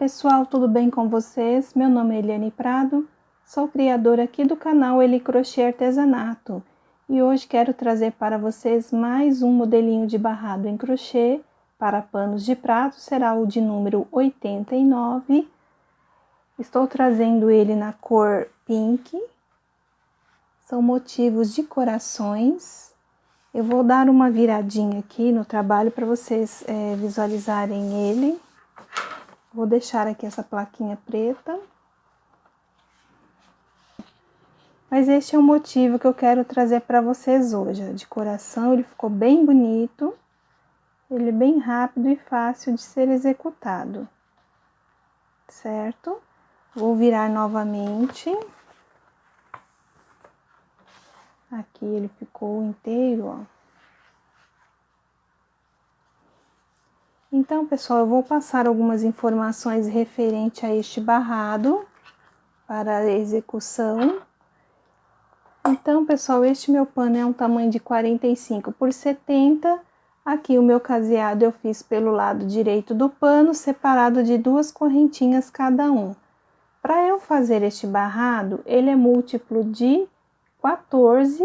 pessoal, tudo bem com vocês? Meu nome é Eliane Prado, sou criadora aqui do canal Eli Crochê Artesanato e hoje quero trazer para vocês mais um modelinho de barrado em crochê para panos de prato, será o de número 89. Estou trazendo ele na cor pink, são motivos de corações. Eu vou dar uma viradinha aqui no trabalho para vocês visualizarem ele. Vou deixar aqui essa plaquinha preta. Mas este é o motivo que eu quero trazer para vocês hoje. De coração, ele ficou bem bonito. Ele é bem rápido e fácil de ser executado. Certo? Vou virar novamente. Aqui ele ficou inteiro, ó. Então, pessoal, eu vou passar algumas informações referente a este barrado para a execução. Então, pessoal, este meu pano é um tamanho de 45 por 70. Aqui o meu caseado eu fiz pelo lado direito do pano, separado de 2 correntinhas cada um. Para eu fazer este barrado, ele é múltiplo de 14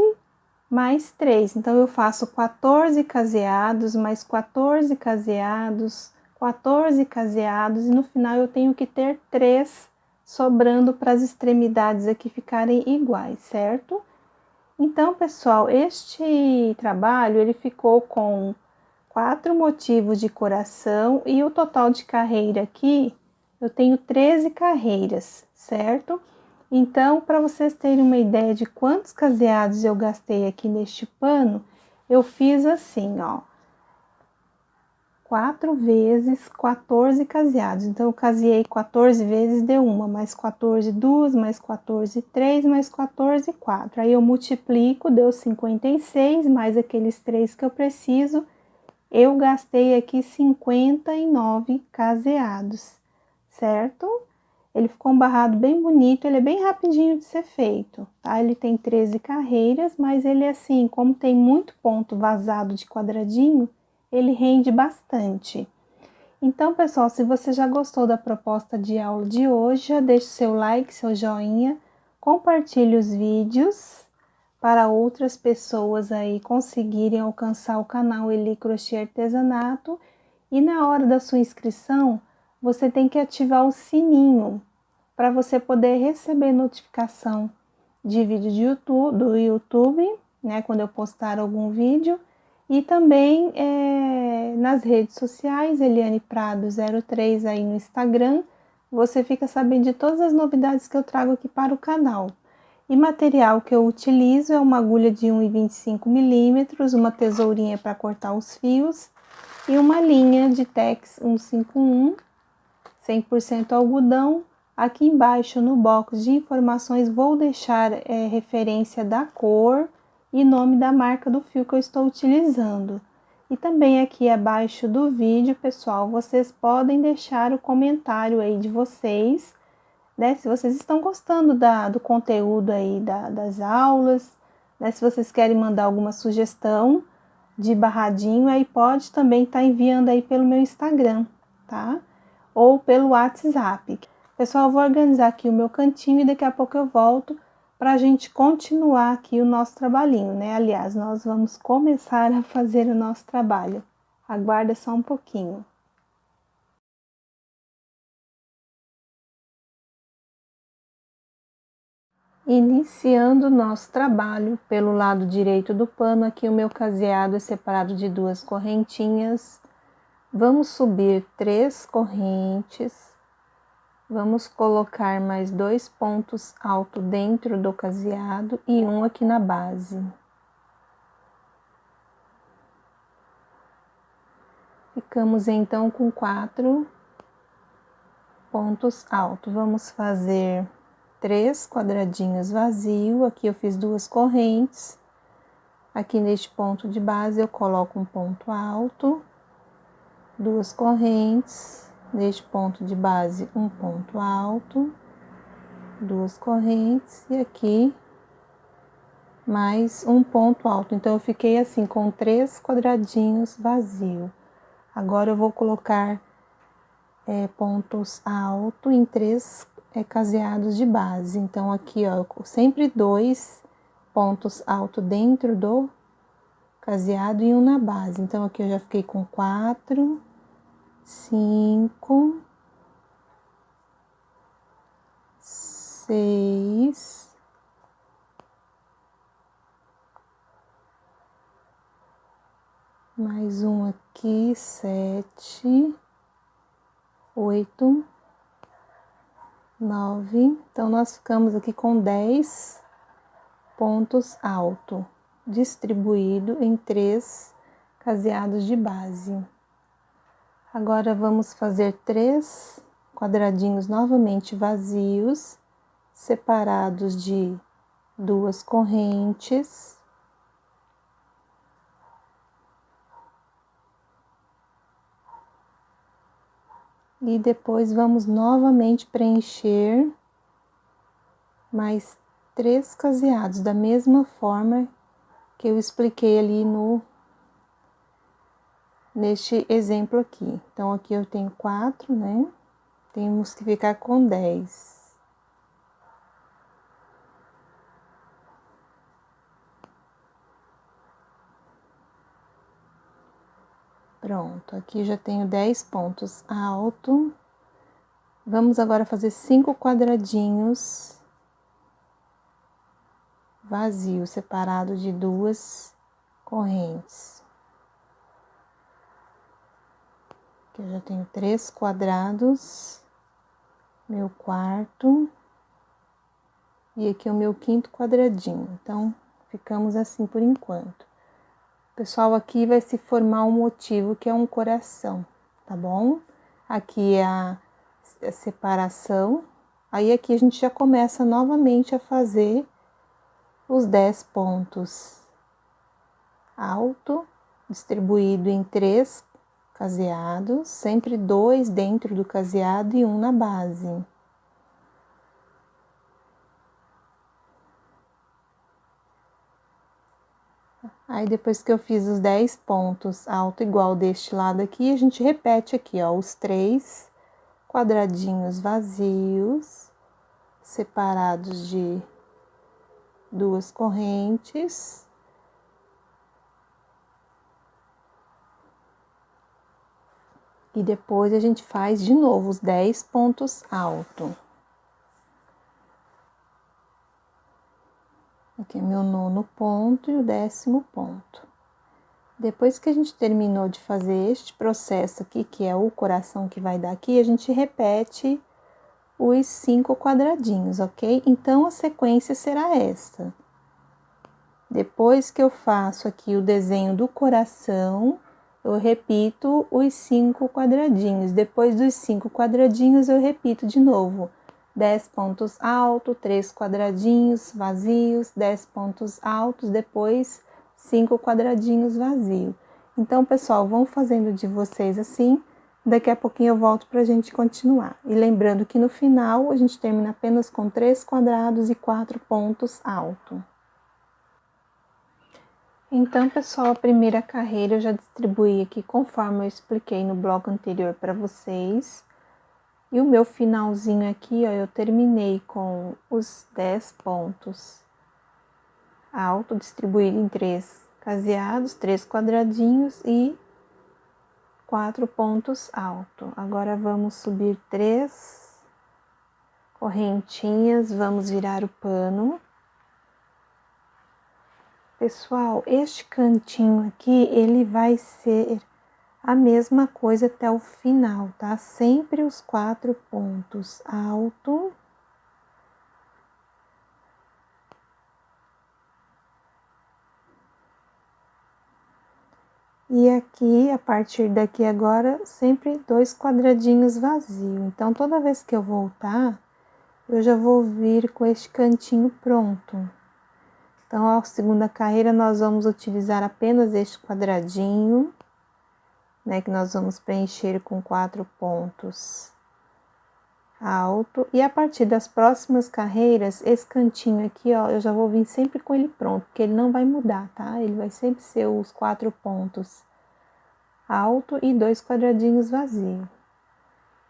mais 3. Então, eu faço 14 caseados, mais 14 caseados, 14 caseados, e no final eu tenho que ter 3 sobrando para as extremidades aqui ficarem iguais, certo? Então, pessoal, este trabalho, ele ficou com 4 motivos de coração e o total de carreira aqui, eu tenho 13 carreiras, certo? Então, para vocês terem uma ideia de quantos caseados eu gastei aqui neste pano, eu fiz assim, ó. 4 vezes 14 caseados. Então, eu caseei 14 vezes, deu uma, mais 14, 2, mais 14, 3, mais 14, 4. Aí, eu multiplico, deu 56, mais aqueles 3 que eu preciso. Eu gastei aqui 59 caseados, certo? Ele ficou um barrado bem bonito, ele é bem rapidinho de ser feito, tá? Ele tem 13 carreiras, mas ele assim, como tem muito ponto vazado de quadradinho, ele rende bastante. Então, pessoal, se você já gostou da proposta de aula de hoje, já deixe seu like, seu joinha, compartilhe os vídeos para outras pessoas aí conseguirem alcançar o canal Eli Crochê Artesanato. E na hora da sua inscrição, você tem que ativar o sininho para você poder receber notificação de vídeo do YouTube, né, quando eu postar algum vídeo, e também nas redes sociais, Eliane Prado 03 aí no Instagram, você fica sabendo de todas as novidades que eu trago aqui para o canal. E material que eu utilizo é uma agulha de 1,25 milímetros, uma tesourinha para cortar os fios e uma linha de Tex 151, 100% algodão. Aqui embaixo no box de informações vou deixar referência da cor e nome da marca do fio que eu estou utilizando. E também aqui abaixo do vídeo, pessoal, vocês podem deixar o comentário aí de vocês, né? Se vocês estão gostando do conteúdo aí das aulas, né? Se vocês querem mandar alguma sugestão de barradinho, aí pode também estar enviando aí pelo meu Instagram, tá? Ou pelo WhatsApp. Pessoal, eu vou organizar aqui o meu cantinho e daqui a pouco eu volto para a gente continuar aqui o nosso trabalhinho, né? Aliás, nós vamos começar a fazer o nosso trabalho. Aguarda só um pouquinho. Iniciando o nosso trabalho pelo lado direito do pano, aqui o meu caseado é separado de 2 correntinhas. Vamos subir 3 correntes. Vamos colocar mais 2 pontos altos dentro do caseado e um aqui na base. Ficamos então com 4 pontos altos. Vamos fazer 3 quadradinhos vazios. Aqui eu fiz 2 correntes. Aqui neste ponto de base eu coloco um ponto alto, 2 correntes. Neste ponto de base, um ponto alto, 2 correntes e aqui mais um ponto alto. Então, eu fiquei assim com 3 quadradinhos vazios. Agora, eu vou colocar pontos altos em 3 caseados de base. Então, aqui, ó, sempre 2 pontos altos dentro do caseado e um na base. Então, aqui eu já fiquei com 4, 5, 6, mais um aqui, 7, 8, 9. Então, nós ficamos aqui com 10 pontos altos, distribuído em 3 caseados de base. Agora, vamos fazer 3 quadradinhos novamente vazios, separados de 2 correntes. E depois vamos novamente preencher mais 3 caseados, da mesma forma que eu expliquei ali neste exemplo aqui. Então, aqui eu tenho 4, né? Temos que ficar com 10. Pronto, aqui já tenho 10 pontos altos. Vamos agora fazer 5 quadradinhos vazios, separados de 2 correntes. Aqui eu já tenho 3 quadrados, meu quarto, e aqui é o meu 5º quadradinho. Então, ficamos assim por enquanto. Pessoal, aqui vai se formar um motivo que é um coração, tá bom? Aqui é a separação. Aí aqui a gente já começa novamente a fazer os 10 pontos alto, distribuído em 3 caseados, sempre 2 dentro do caseado e 1 na base. Aí, depois que eu fiz os 10 pontos alto igual deste lado aqui, a gente repete aqui, ó, os 3 quadradinhos vazios, separados de 2 correntes. E depois a gente faz de novo os 10 pontos alto. Aqui é meu 9º ponto e o 10º ponto. Depois que a gente terminou de fazer este processo aqui, que é o coração que vai dar aqui, a gente repete os 5 quadradinhos, ok? Então, a sequência será esta. Depois que eu faço aqui o desenho do coração, eu repito os 5 quadradinhos. Depois dos 5 quadradinhos, eu repito de novo. 10 pontos altos, 3 quadradinhos vazios, 10 pontos altos, depois 5 quadradinhos vazios. Então, pessoal, vão fazendo de vocês assim, daqui a pouquinho eu volto para a gente continuar. E lembrando que no final, a gente termina apenas com 3 quadrados e 4 pontos altos. Então, pessoal, a primeira carreira eu já distribuí aqui conforme eu expliquei no bloco anterior para vocês. E o meu finalzinho aqui, ó, eu terminei com os 10 pontos alto, distribuído em 3 caseados, 3 quadradinhos e 4 pontos alto. Agora, vamos subir 3 correntinhas, vamos virar o pano. Pessoal, este cantinho aqui, ele vai ser a mesma coisa até o final, tá? Sempre os 4 pontos alto. E aqui, a partir daqui agora, sempre 2 quadradinhos vazios. Então, toda vez que eu voltar, eu já vou vir com este cantinho pronto. Então, a segunda carreira, nós vamos utilizar apenas este quadradinho, né, que nós vamos preencher com 4 pontos alto. E a partir das próximas carreiras, esse cantinho aqui, ó, eu já vou vir sempre com ele pronto, porque ele não vai mudar, tá? Ele vai sempre ser os 4 pontos alto e 2 quadradinhos vazios.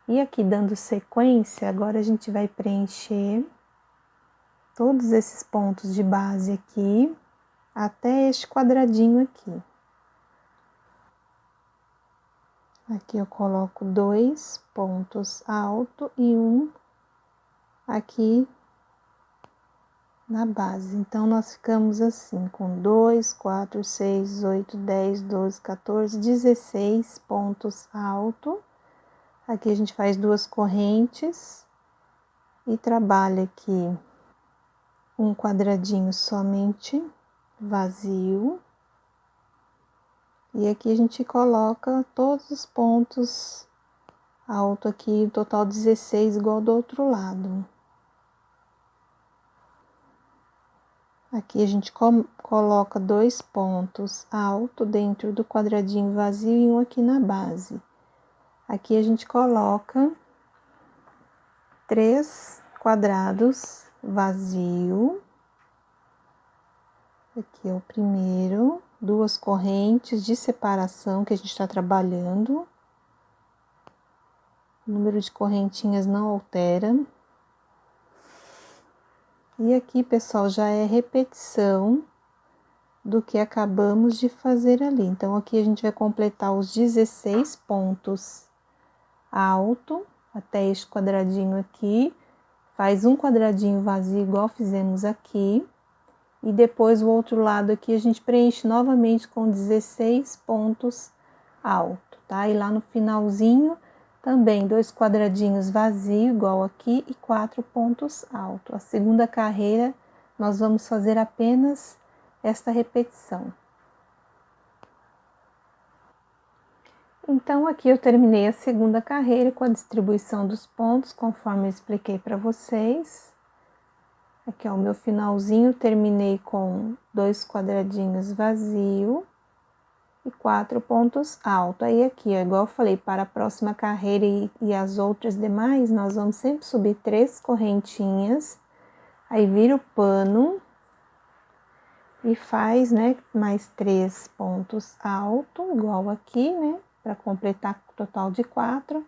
E aqui dando sequência, agora a gente vai preencher todos esses pontos de base aqui, até este quadradinho aqui. Aqui eu coloco 2 pontos altos e um aqui na base. Então, nós ficamos assim, com 2, 4, 6, 8, 10, 12, 14, 16 pontos altos. Aqui a gente faz 2 correntes e trabalha aqui um quadradinho somente vazio. E aqui a gente coloca todos os pontos altos aqui, total 16, igual do outro lado. Aqui a gente coloca 2 pontos altos dentro do quadradinho vazio e um aqui na base. Aqui a gente coloca 3 quadrados vazio. Aqui é o primeiro, 2 correntes de separação que a gente está trabalhando. O número de correntinhas não altera. E aqui, pessoal, já é repetição do que acabamos de fazer ali. Então, aqui a gente vai completar os 16 pontos alto até este quadradinho aqui. Faz um quadradinho vazio igual fizemos aqui. E depois o outro lado aqui a gente preenche novamente com 16 pontos alto, tá? E lá no finalzinho também 2 quadradinhos vazios igual aqui e 4 pontos altos. A segunda carreira nós vamos fazer apenas esta repetição. Então, aqui eu terminei a segunda carreira com a distribuição dos pontos, conforme eu expliquei para vocês. Aqui é o meu finalzinho, terminei com 2 quadradinhos vazios e 4 pontos altos. Aí aqui, ó, igual eu falei, para a próxima carreira e as outras demais, nós vamos sempre subir 3 correntinhas, aí vira o pano e faz, né, mais 3 pontos altos, igual aqui, né, para completar o total de 4.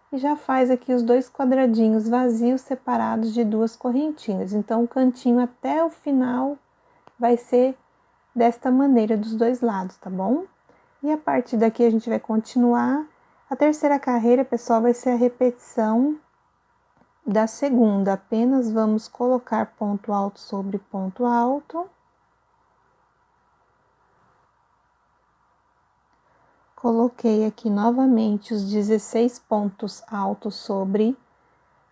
E já faz aqui os 2 quadradinhos vazios separados de 2 correntinhas. Então, o cantinho até o final vai ser desta maneira dos dois lados, tá bom? E a partir daqui a gente vai continuar. A terceira carreira, pessoal, vai ser a repetição da segunda. Apenas vamos colocar ponto alto sobre ponto alto. Coloquei aqui novamente os 16 pontos altos sobre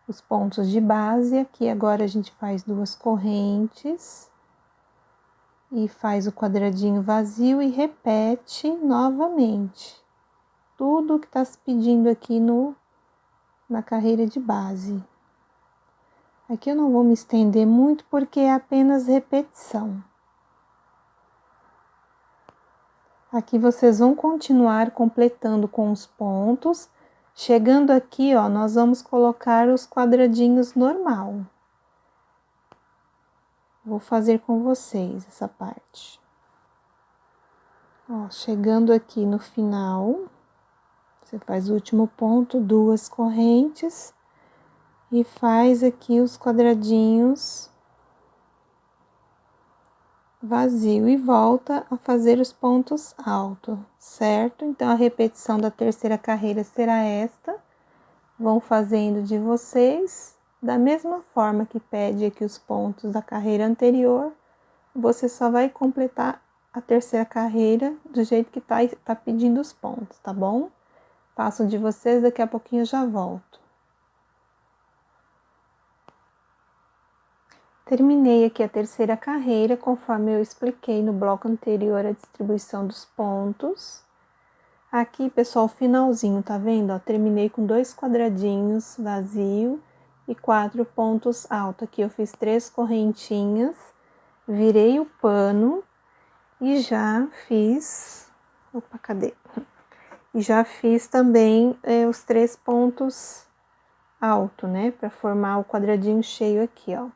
os pontos de base. Aqui agora a gente faz 2 correntes e faz o quadradinho vazio e repete novamente tudo que tá se pedindo aqui na carreira de base. Aqui eu não vou me estender muito porque é apenas repetição. Aqui vocês vão continuar completando com os pontos. Chegando aqui, ó, nós vamos colocar os quadradinhos normal. Vou fazer com vocês essa parte. Ó, chegando aqui no final, você faz o último ponto, 2 correntes e faz aqui os quadradinhos vazio e volta a fazer os pontos altos, certo? Então, a repetição da terceira carreira será esta. Vão fazendo de vocês, da mesma forma que pede aqui os pontos da carreira anterior, você só vai completar a terceira carreira do jeito que tá pedindo os pontos, tá bom? Passo de vocês, daqui a pouquinho eu já volto. Terminei aqui a terceira carreira, conforme eu expliquei no bloco anterior a distribuição dos pontos. Aqui, pessoal, finalzinho, tá vendo? Ó, terminei com 2 quadradinhos vazio e 4 pontos altos. Aqui eu fiz 3 correntinhas, virei o pano e já fiz... Opa, cadê? E já fiz também os 3 pontos altos, né? Pra formar o quadradinho cheio aqui, ó.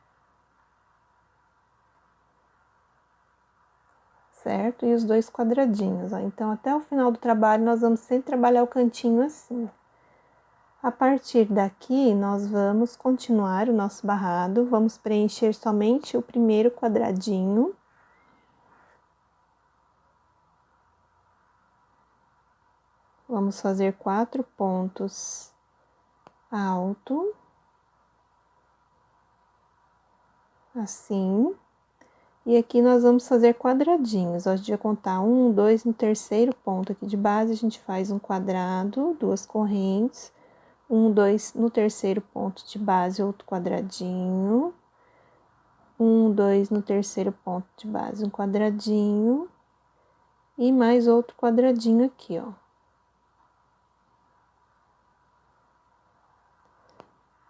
Certo? E os 2 quadradinhos, ó. Então, até o final do trabalho, nós vamos sempre trabalhar o cantinho assim. A partir daqui, nós vamos continuar o nosso barrado, vamos preencher somente o primeiro quadradinho. Vamos fazer 4 pontos alto, assim. E aqui nós vamos fazer quadradinhos, ó, a gente vai contar 1, 2, no terceiro ponto aqui de base, a gente faz um quadrado, 2 correntes, 1, 2, no terceiro ponto de base, outro quadradinho, 1, 2, no terceiro ponto de base, um quadradinho, e mais outro quadradinho aqui, ó.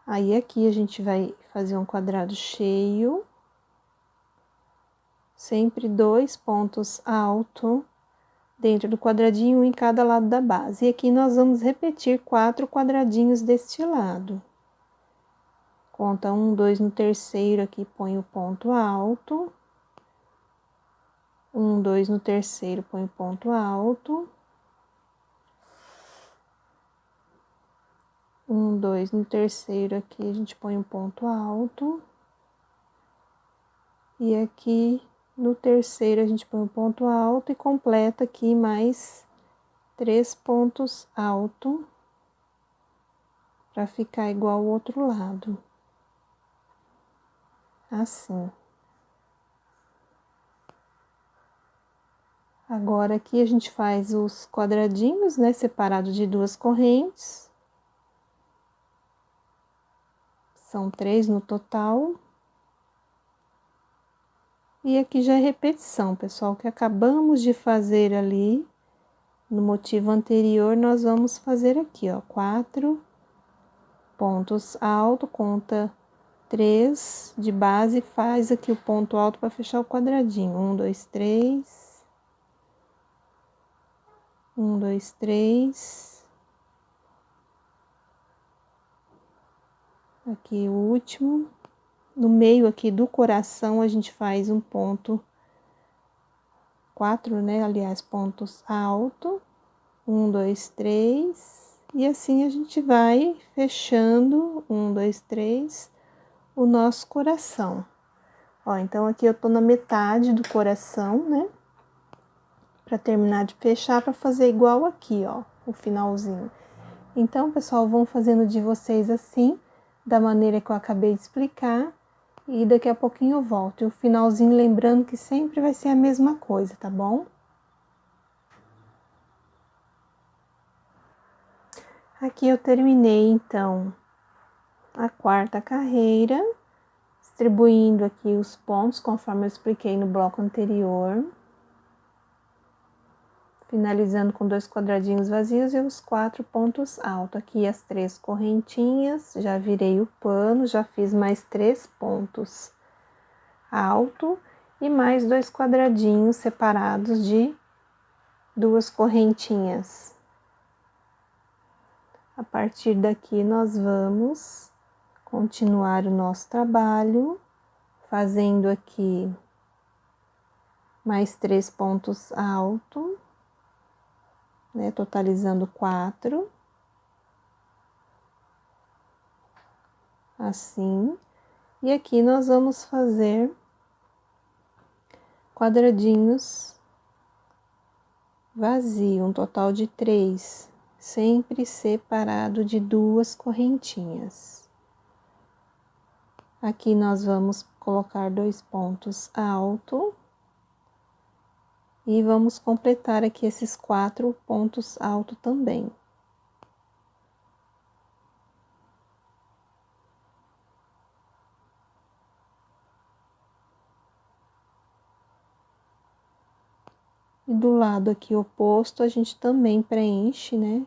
Aí, aqui a gente vai fazer um quadrado cheio, sempre 2 pontos altos dentro do quadradinho, um em cada lado da base. E aqui nós vamos repetir 4 quadradinhos deste lado. Conta 1, 2 no terceiro, aqui põe o ponto alto. 1, 2 no terceiro, põe o ponto alto. 1, 2 no terceiro, aqui a gente põe um ponto alto. E aqui no terceiro a gente põe um ponto alto e completa aqui mais 3 pontos altos para ficar igual ao outro lado. Assim. Agora aqui a gente faz os quadradinhos, né, separado de 2 correntes. São 3 no total. E aqui já é repetição, pessoal, que acabamos de fazer ali no motivo anterior, nós vamos fazer aqui, ó, 4 pontos altos, conta 3 de base, faz aqui o ponto alto para fechar o quadradinho. 1, 2, 3. 1, 2, 3. Aqui o último. No meio aqui do coração, a gente faz um ponto, 4, né? Aliás, pontos altos. 1, 2, 3. E assim a gente vai fechando, 1, 2, 3, o nosso coração. Ó, então aqui eu tô na metade do coração, né? Pra terminar de fechar, pra fazer igual aqui, ó, o finalzinho. Então, pessoal, vão fazendo de vocês assim, da maneira que eu acabei de explicar. E daqui a pouquinho eu volto. E o finalzinho, lembrando que sempre vai ser a mesma coisa, tá bom? Aqui eu terminei, então, a 4ª carreira, distribuindo aqui os pontos, conforme eu expliquei no bloco anterior. Finalizando com 2 quadradinhos vazios e os 4 pontos altos. Aqui as 3 correntinhas, já virei o pano, já fiz mais 3 pontos alto e mais 2 quadradinhos separados de 2 correntinhas. A partir daqui, nós vamos continuar o nosso trabalho, fazendo aqui mais 3 pontos altos, né, totalizando 4. Assim. E aqui nós vamos fazer quadradinhos vazios, um total de 3, sempre separado de 2 correntinhas. Aqui nós vamos colocar 2 pontos altos e vamos completar aqui esses 4 pontos altos também. E do lado aqui oposto, a gente também preenche, né?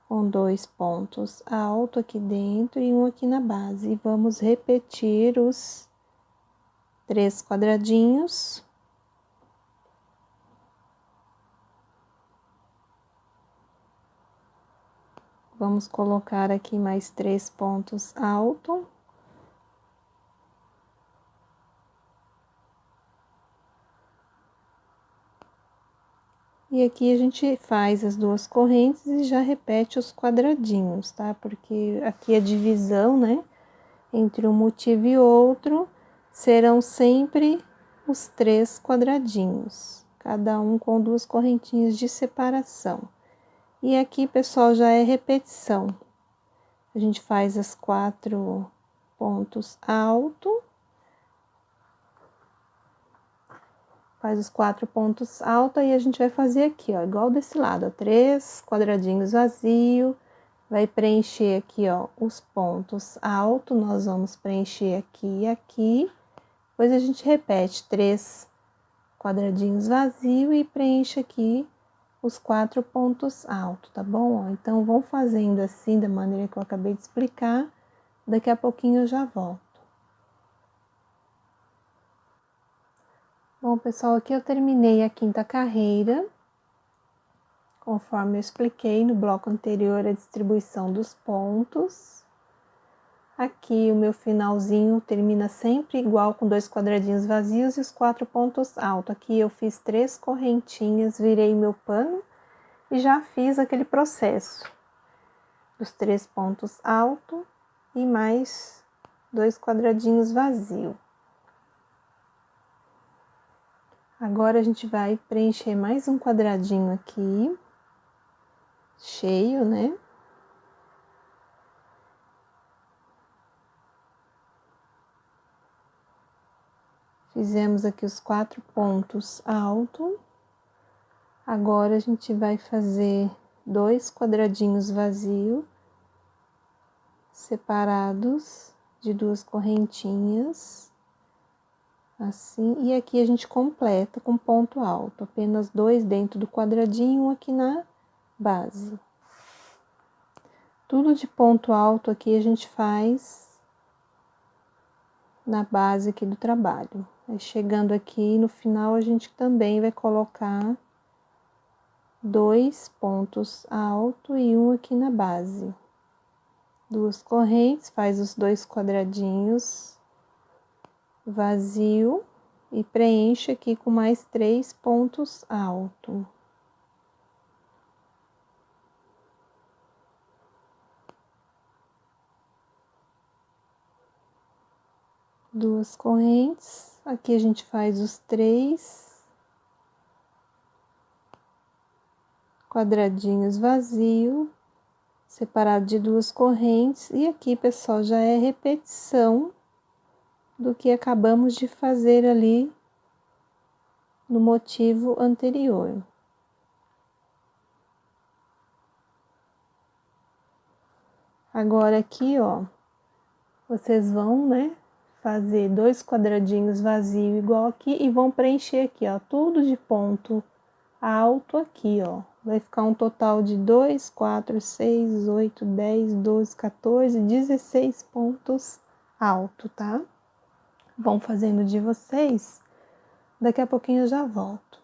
Com 2 pontos altos aqui dentro e um aqui na base. E vamos repetir os 3 quadradinhos. Vamos colocar aqui mais 3 pontos altos. E aqui a gente faz as duas correntes e já repete os quadradinhos, tá? Porque aqui a divisão, né, entre um motivo e outro serão sempre os 3 quadradinhos, cada um com 2 correntinhas de separação. E aqui, pessoal, já é repetição. A gente faz as 4 pontos altos. Faz os 4 pontos altos e a gente vai fazer aqui, ó, igual desse lado, ó, 3 quadradinhos vazios, vai preencher aqui, ó, os pontos altos, nós vamos preencher aqui e aqui, depois a gente repete 3 quadradinhos vazios e preenche aqui os 4 pontos altos, tá bom? Ó, então, vão fazendo assim, da maneira que eu acabei de explicar, daqui a pouquinho eu já volto. Bom, pessoal, aqui eu terminei a 5ª carreira, conforme eu expliquei no bloco anterior, a distribuição dos pontos. Aqui o meu finalzinho termina sempre igual, com 2 quadradinhos vazios e os 4 pontos altos. Aqui eu fiz 3 correntinhas, virei meu pano e já fiz aquele processo dos 3 pontos altos e mais 2 quadradinhos vazios. Agora a gente vai preencher mais um quadradinho aqui, cheio, né? Fizemos aqui os 4 pontos altos. Agora a gente vai fazer 2 quadradinhos vazios, separados de 2 correntinhas, assim. E aqui a gente completa com ponto alto, apenas 2 dentro do quadradinho, um aqui na base. Tudo de ponto alto aqui a gente faz na base aqui do trabalho. Aí, chegando aqui no final, a gente também vai colocar 2 pontos altos e um aqui na base. 2 correntes, faz os 2 quadradinhos vazio e preenche aqui com mais 3 pontos altos. Duas correntes, aqui a gente faz os 3 quadradinhos vazios, separado de 2 correntes, e aqui, pessoal, já é repetição do que acabamos de fazer ali no motivo anterior. Agora aqui, ó, vocês vão, né, fazer 2 quadradinhos vazios igual aqui e vão preencher aqui, ó, tudo de ponto alto aqui, ó. Vai ficar um total de 2, 4, 6, 8, 10, 12, 14, 16 pontos alto, tá? Vão fazendo de vocês. Daqui a pouquinho eu já volto.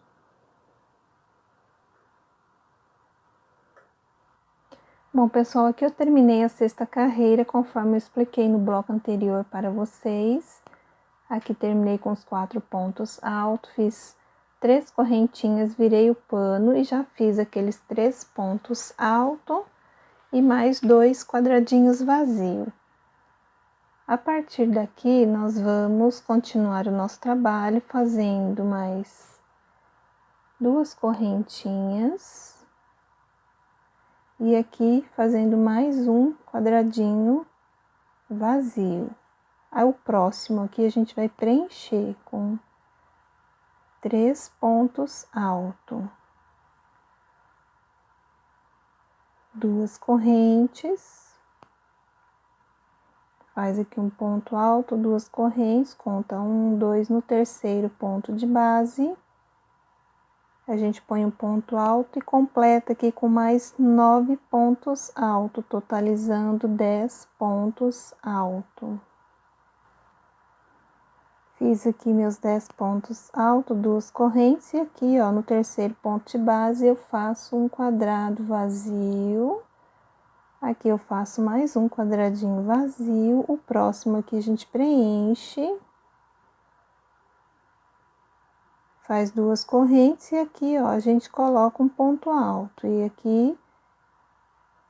Bom, pessoal, aqui eu terminei a 6ª carreira, conforme eu expliquei no bloco anterior para vocês. Aqui terminei com os 4 pontos altos, fiz 3 correntinhas, virei o pano e já fiz aqueles 3 pontos altos e mais 2 quadradinhos vazios. A partir daqui, nós vamos continuar o nosso trabalho fazendo mais 2 correntinhas e aqui fazendo mais um quadradinho vazio. Aí o próximo aqui a gente vai preencher com 3 pontos altos, 2 correntes, faz aqui um ponto alto, 2 correntes, conta 1, 2 no terceiro ponto de base, a gente põe um ponto alto e completa aqui com mais 9 pontos altos, totalizando 10 pontos altos. Fiz aqui meus 10 pontos altos, 2 correntes, e aqui, ó, no terceiro ponto de base, eu faço um quadrado vazio. Aqui eu faço mais um quadradinho vazio. O próximo aqui a gente preenche, faz duas correntes e aqui, ó, a gente coloca um ponto alto. E aqui,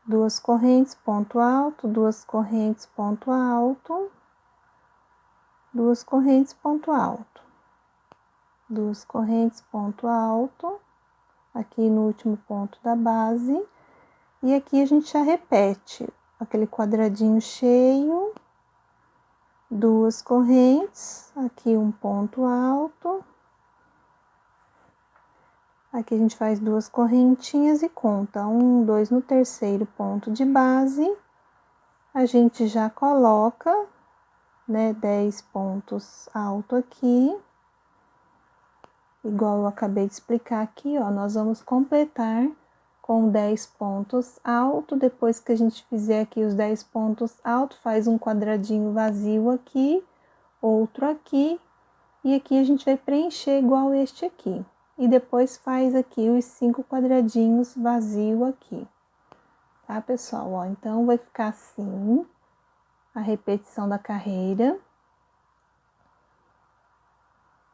duas correntes, ponto alto, duas correntes, ponto alto, duas correntes, ponto alto, duas correntes, ponto alto, aqui no último ponto da base. E aqui a gente já repete aquele quadradinho cheio, duas correntes, aqui um ponto alto, aqui a gente faz duas correntinhas e conta 1, 2 no terceiro ponto de base, a gente já coloca, né, 10 pontos alto aqui, igual eu acabei de explicar aqui, ó, nós vamos completar com 10 pontos alto. Depois que a gente fizer aqui os 10 pontos alto, faz um quadradinho vazio aqui, outro aqui, e aqui a gente vai preencher igual este aqui. E depois faz aqui os 5 quadradinhos vazio aqui. Tá, pessoal? Ó, então, vai ficar assim, a repetição da carreira.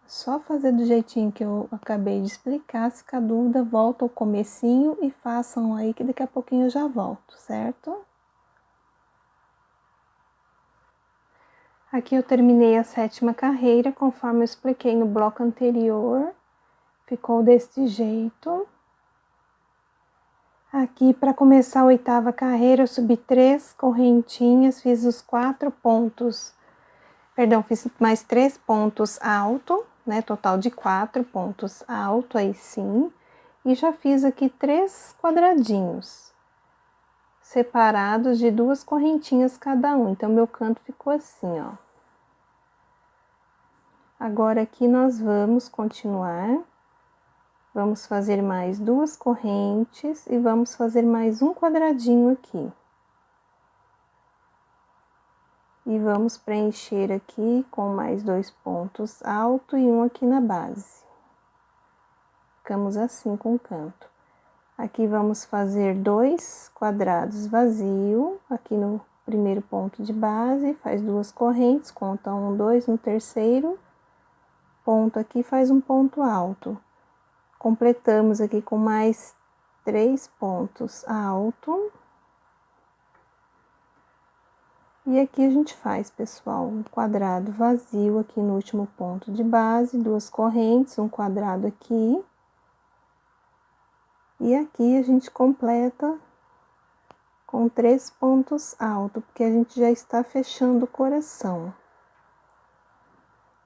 Só fazer do jeitinho que eu acabei de explicar. Se ficar dúvida, volta ao comecinho e façam aí que daqui a pouquinho eu já volto, certo? Aqui eu terminei a 7ª carreira, conforme eu expliquei no bloco anterior. Ficou desse jeito. Aqui, para começar a 8ª carreira, eu subi 3 correntinhas, fiz os 4 pontos, perdão, fiz mais 3 pontos alto, né, total de 4 pontos alto, aí sim, e já fiz aqui 3 quadradinhos, separados de 2 correntinhas cada um, então meu canto ficou assim, ó. Agora aqui nós vamos continuar. Vamos fazer mais 2 correntes e vamos fazer mais um quadradinho aqui. E vamos preencher aqui com mais 2 pontos alto e um aqui na base. Ficamos assim com o canto. Aqui vamos fazer 2 quadrados vazio, aqui no primeiro ponto de base, faz 2 correntes, conta 1, 2 no terceiro ponto aqui, faz um ponto alto. Completamos aqui com mais 3 pontos alto. E aqui a gente faz, pessoal, um quadrado vazio aqui no último ponto de base, 2 correntes, um quadrado aqui. E aqui a gente completa com 3 pontos altos, porque a gente já está fechando o coração.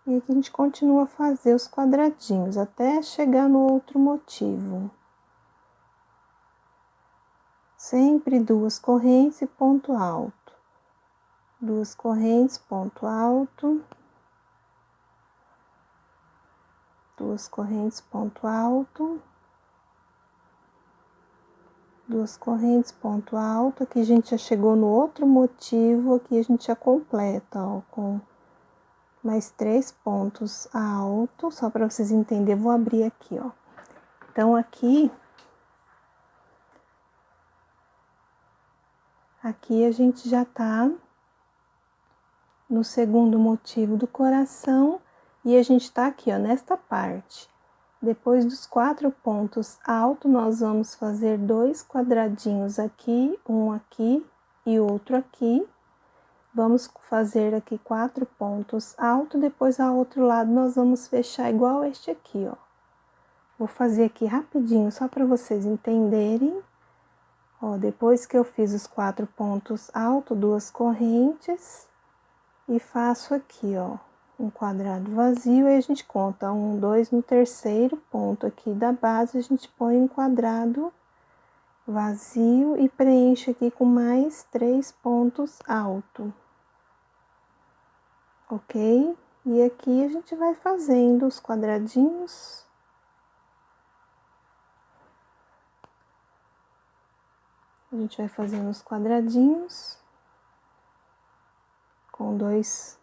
E aqui a gente continua a fazer os quadradinhos até chegar no outro motivo. Sempre 2 correntes e ponto alto. 2 correntes, ponto alto. 2 correntes, ponto alto. 2 correntes, ponto alto. Aqui a gente já chegou no outro motivo, aqui a gente já completa, ó, com mais 3 pontos altos, só para vocês entenderem, vou abrir aqui, ó. Então, aqui a gente já tá no segundo motivo do coração e a gente tá aqui, ó, nesta parte. Depois dos 4 pontos altos, nós vamos fazer 2 quadradinhos aqui, um aqui e outro aqui. Vamos fazer aqui 4 pontos altos, depois ao outro lado nós vamos fechar igual este aqui, ó. Vou fazer aqui rapidinho, só para vocês entenderem. Ó, depois que eu fiz os 4 pontos altos, 2 correntes, e faço aqui, ó, um quadrado vazio, aí a gente conta 1, 2 no terceiro ponto aqui da base, a gente põe um quadrado vazio e preenche aqui com mais 3 pontos altos. Ok? E aqui a gente vai fazendo os quadradinhos. A gente vai fazendo os quadradinhos com 2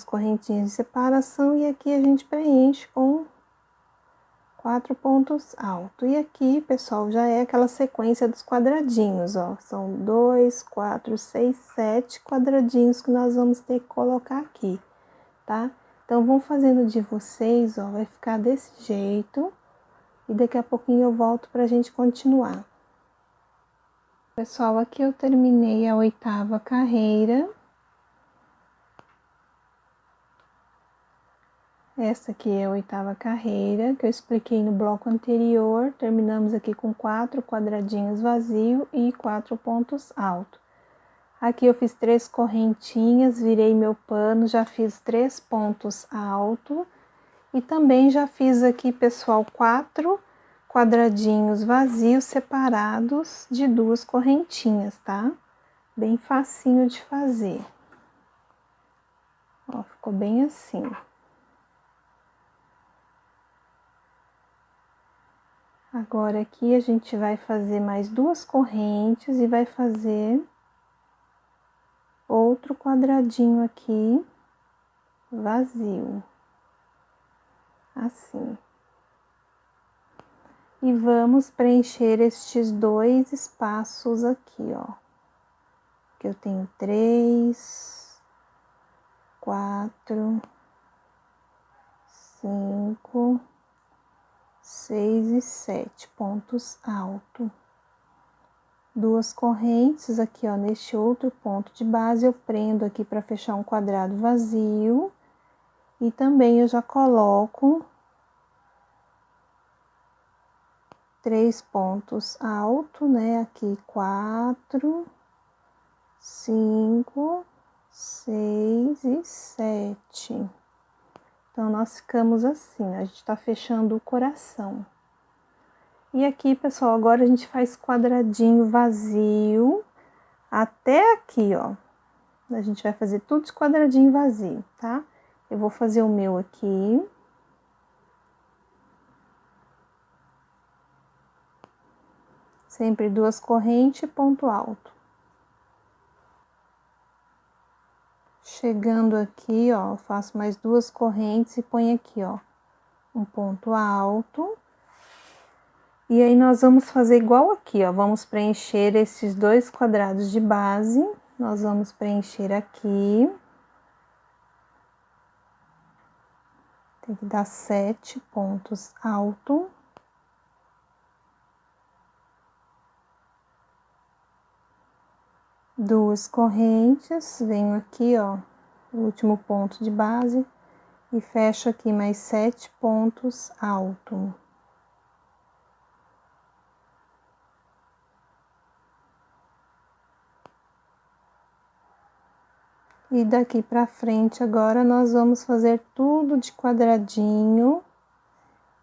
correntinhas de separação e aqui a gente preenche com 4 pontos altos. E aqui, pessoal, já é aquela sequência dos quadradinhos, ó. São 2, 4, 6, 7 quadradinhos que nós vamos ter que colocar aqui, tá? Então, vão fazendo de vocês, ó, vai ficar desse jeito. E daqui a pouquinho eu volto pra gente continuar. Pessoal, aqui eu terminei a 8ª carreira. Essa aqui é a 8ª carreira, que eu expliquei no bloco anterior. Terminamos aqui com 4 quadradinhos vazios e 4 pontos altos. Aqui eu fiz 3 correntinhas, virei meu pano, já fiz 3 pontos altos. E também já fiz aqui, pessoal, 4 quadradinhos vazios separados de 2 correntinhas, tá? Bem facinho de fazer. Ó, ficou bem assim. Agora aqui a gente vai fazer mais 2 correntes e vai fazer outro quadradinho aqui vazio. Assim. E vamos preencher estes 2 espaços aqui, ó. Que eu tenho 3, 4, 5, 6 e 7 pontos altos. 2 correntes aqui, ó, neste outro ponto de base, eu prendo aqui para fechar um quadrado vazio. E também eu já coloco 3 pontos altos, né? Aqui 4, 5, 6 e 7. Então, nós ficamos assim, a gente tá fechando o coração. E aqui, pessoal, agora a gente faz quadradinho vazio até aqui, ó. A gente vai fazer tudo de quadradinho vazio, tá? Eu vou fazer o meu aqui. Sempre 2 correntes e ponto alto. Chegando aqui, ó, faço mais 2 correntes e ponho aqui, ó, um ponto alto. E aí, nós vamos fazer igual aqui, ó, vamos preencher esses 2 quadrados de base. Nós vamos preencher aqui. Tem que dar 7 pontos altos. Duas correntes, venho aqui, ó, o último ponto de base e fecho aqui mais 7 pontos altos. E daqui pra frente, agora, nós vamos fazer tudo de quadradinho,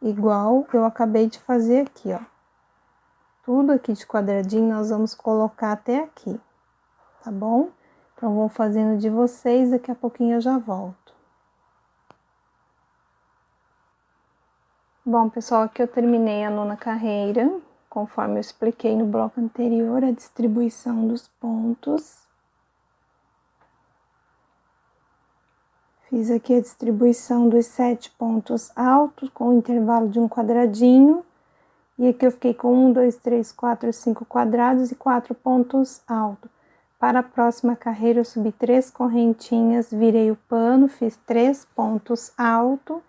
igual eu acabei de fazer aqui, ó. Tudo aqui de quadradinho, nós vamos colocar até aqui, tá bom? Então, vou fazendo de vocês, daqui a pouquinho eu já volto. Bom, pessoal, aqui eu terminei a 9ª carreira, conforme eu expliquei no bloco anterior, a distribuição dos pontos. Fiz aqui a distribuição dos 7 pontos altos, com o intervalo de um quadradinho. E aqui eu fiquei com 1, 2, 3, 4, 5 quadrados e 4 pontos altos. Para a próxima carreira, eu subi 3 correntinhas, virei o pano, fiz 3 pontos altos.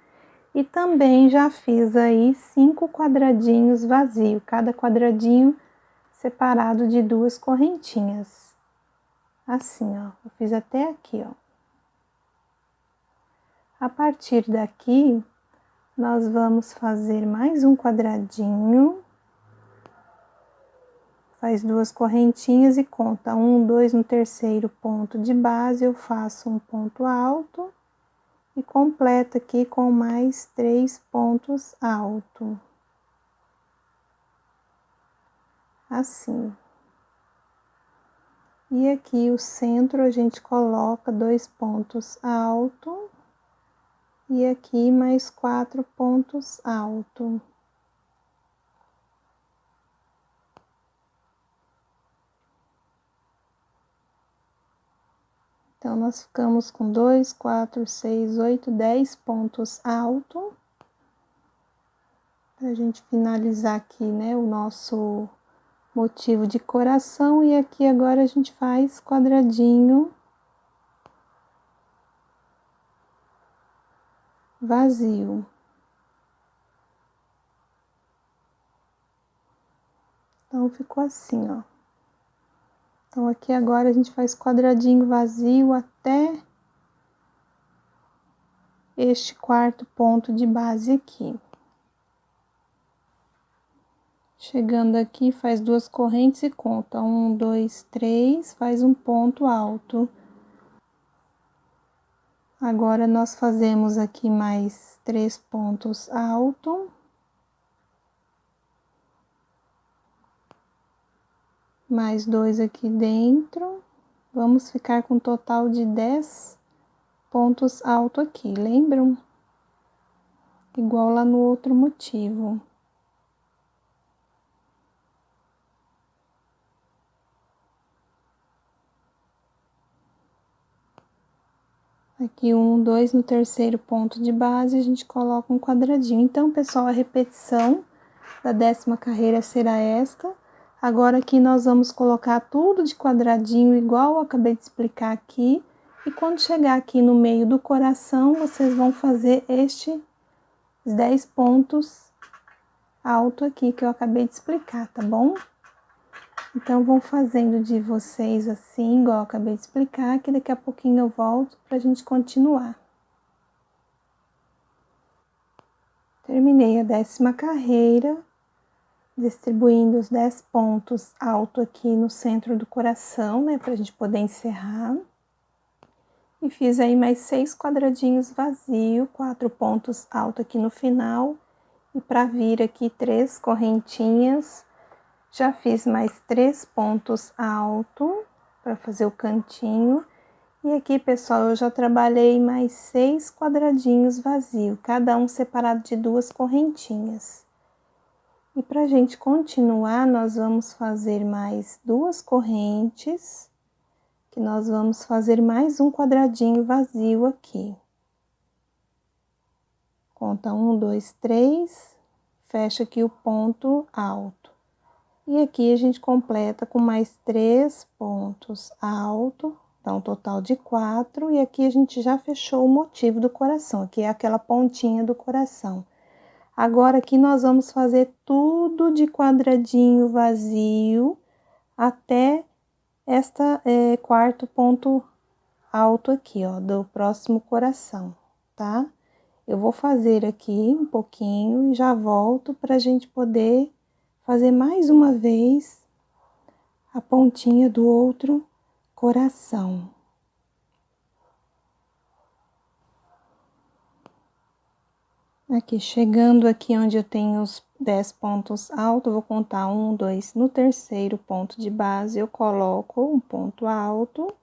E também já fiz aí 5 quadradinhos vazios, cada quadradinho separado de 2 correntinhas. Assim, ó, eu fiz até aqui, ó. A partir daqui, nós vamos fazer mais um quadradinho. Faz 2 correntinhas e conta 1, 2, no terceiro ponto de base, eu faço um ponto alto e completo aqui com mais 3 pontos altos. Assim. E aqui o centro a gente coloca 2 pontos altos. E aqui mais 4 pontos altos. Então, nós ficamos com 2, 4, 6, 8, 10 pontos altos. Pra gente finalizar aqui, né, o nosso motivo de coração. E aqui agora a gente faz quadradinho vazio. Então, ficou assim, ó. Então, aqui agora a gente faz quadradinho vazio até este quarto ponto de base aqui. Chegando aqui, faz 2 correntes e conta 1, 2, 3, faz um ponto alto. Agora, nós fazemos aqui mais 3 pontos altos. Mais 2 aqui dentro. Vamos ficar com um total de 10 pontos altos aqui, lembram? Igual lá no outro motivo. Aqui 1, 2, no terceiro ponto de base, a gente coloca um quadradinho. Então, pessoal, a repetição da 10ª carreira será esta. Agora aqui nós vamos colocar tudo de quadradinho, igual eu acabei de explicar aqui. E quando chegar aqui no meio do coração, vocês vão fazer estes 10 pontos alto aqui que eu acabei de explicar, tá bom? Então, vão fazendo de vocês assim, igual eu acabei de explicar, que daqui a pouquinho eu volto pra gente continuar. Terminei a 10ª carreira, distribuindo os 10 pontos alto aqui no centro do coração, né, pra gente poder encerrar. E fiz aí mais 6 quadradinhos vazios, 4 pontos alto aqui no final. E pra vir aqui 3 correntinhas. Já fiz mais 3 pontos altos para fazer o cantinho. E aqui, pessoal, eu já trabalhei mais 6 quadradinhos vazios, cada um separado de 2 correntinhas. E pra gente continuar, nós vamos fazer mais 2 correntes, que nós vamos fazer mais um quadradinho vazio aqui. Conta 1, 2, 3, fecha aqui o ponto alto. E aqui a gente completa com mais 3 pontos altos, dá um total de 4. E aqui a gente já fechou o motivo do coração, que é aquela pontinha do coração. Agora aqui nós vamos fazer tudo de quadradinho vazio até esta quarto ponto alto aqui, ó, do próximo coração, tá? Eu vou fazer aqui um pouquinho e já volto pra gente poder fazer mais uma vez a pontinha do outro coração. Aqui, chegando aqui onde eu tenho os 10 pontos altos, vou contar 1, 2, no terceiro ponto de base eu coloco um ponto alto.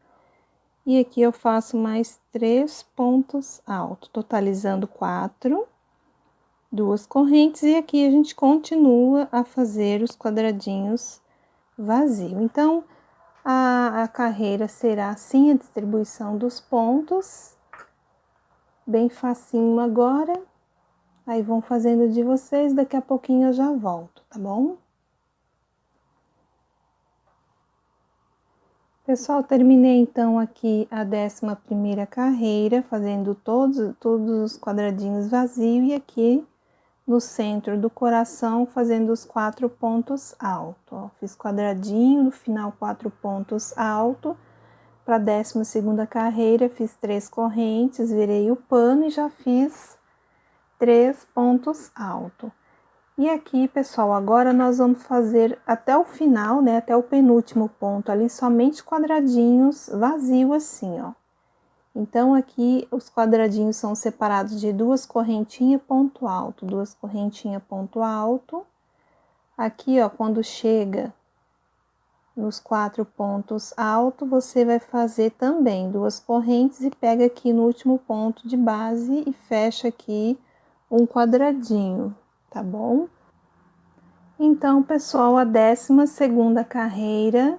E aqui eu faço mais 3 pontos altos, totalizando 4. 2 correntes, e aqui a gente continua a fazer os quadradinhos vazios. Então, a carreira será assim, a distribuição dos pontos, bem facinho agora. Aí vão fazendo de vocês, daqui a pouquinho eu já volto, tá bom? Pessoal, terminei então aqui a 11ª carreira, fazendo todos os quadradinhos vazios, e aqui no centro do coração, fazendo os 4 pontos altos, ó. Fiz quadradinho, no final 4 pontos altos. Para a 12ª carreira, fiz 3 correntes, virei o pano e já fiz 3 pontos altos. E aqui, pessoal, agora nós vamos fazer até o final, né, até o penúltimo ponto ali, somente quadradinhos vazios assim, ó. Então, aqui os quadradinhos são separados de 2 correntinhas, ponto alto, 2 correntinhas, ponto alto. Aqui, ó, quando chega nos 4 pontos altos, você vai fazer também 2 correntes e pega aqui no último ponto de base e fecha aqui um quadradinho, tá bom? Então, pessoal, a 12ª carreira,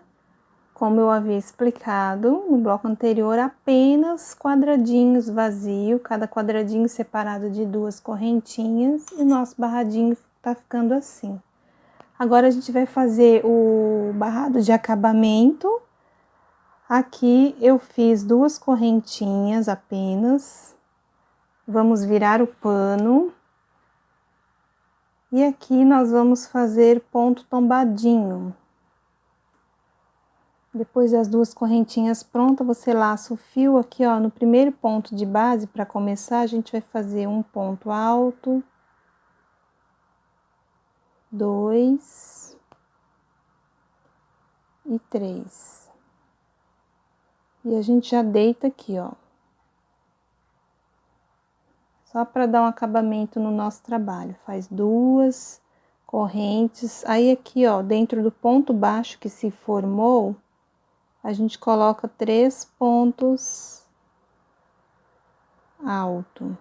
como eu havia explicado no bloco anterior, apenas quadradinhos vazios, cada quadradinho separado de 2 correntinhas, e o nosso barradinho tá ficando assim. Agora, a gente vai fazer o barrado de acabamento. Aqui eu fiz 2 correntinhas apenas, Vamos virar o pano. E aqui nós vamos fazer ponto tombadinho. Depois das duas correntinhas prontas, você laça o fio aqui, ó, no primeiro ponto de base. Para começar, a gente vai fazer um ponto alto, 2 e 3. E a gente já deita aqui, ó. Só para dar um acabamento no nosso trabalho. Faz duas correntes. Aí aqui, ó, dentro do ponto baixo que se formou, a gente coloca 3 pontos alto.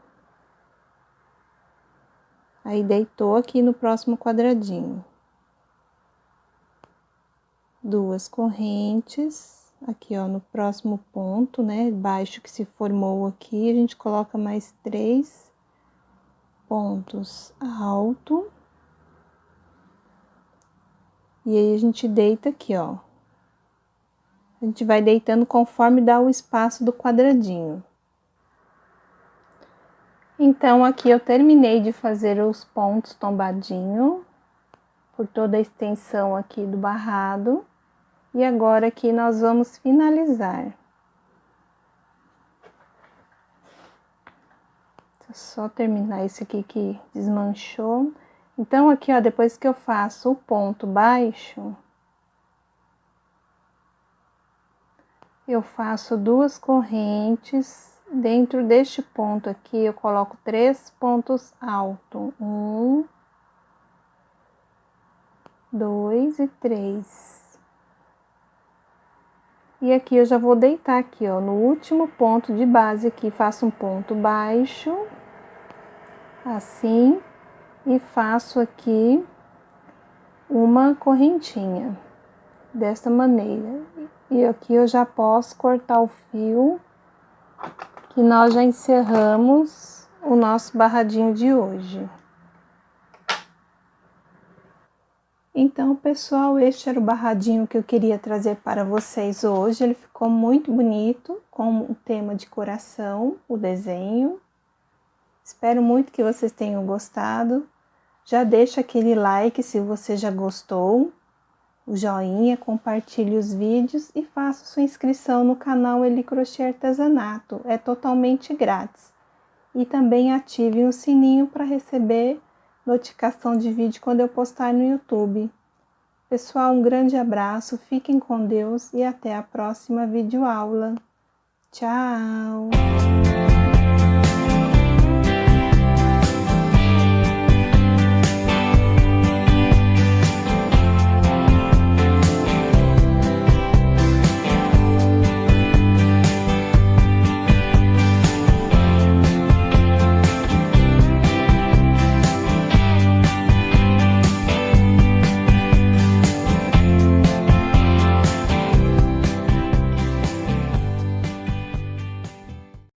Aí deitou aqui no próximo quadradinho. Duas correntes, aqui ó, no próximo ponto, né, baixo que se formou aqui, a gente coloca mais 3 pontos alto. E aí a gente deita aqui, ó. A gente vai deitando conforme dá o espaço do quadradinho. Então, aqui eu terminei de fazer os pontos tombadinho por toda a extensão aqui do barrado. E agora aqui nós vamos finalizar. Só terminar esse aqui que desmanchou. Então, aqui, ó, depois que eu faço o ponto baixo, eu faço duas correntes. Dentro deste ponto aqui, eu coloco 3 pontos altos. 1, 2 e 3. E aqui eu já vou deitar aqui, ó, no último ponto de base aqui, faço um ponto baixo, assim, e faço aqui uma correntinha, desta maneira. E aqui eu já posso cortar o fio, que nós já encerramos o nosso barradinho de hoje. Então, pessoal, este era o barradinho que eu queria trazer para vocês hoje. Ele ficou muito bonito, com o tema de coração, o desenho. Espero muito que vocês tenham gostado. Já deixa aquele like se você já gostou, o joinha, compartilhe os vídeos e faça sua inscrição no canal Eli Crochê Artesanato. É totalmente grátis. E também ative o sininho para receber notificação de vídeo quando eu postar no YouTube. Pessoal, um grande abraço, fiquem com Deus e até a próxima videoaula. Tchau!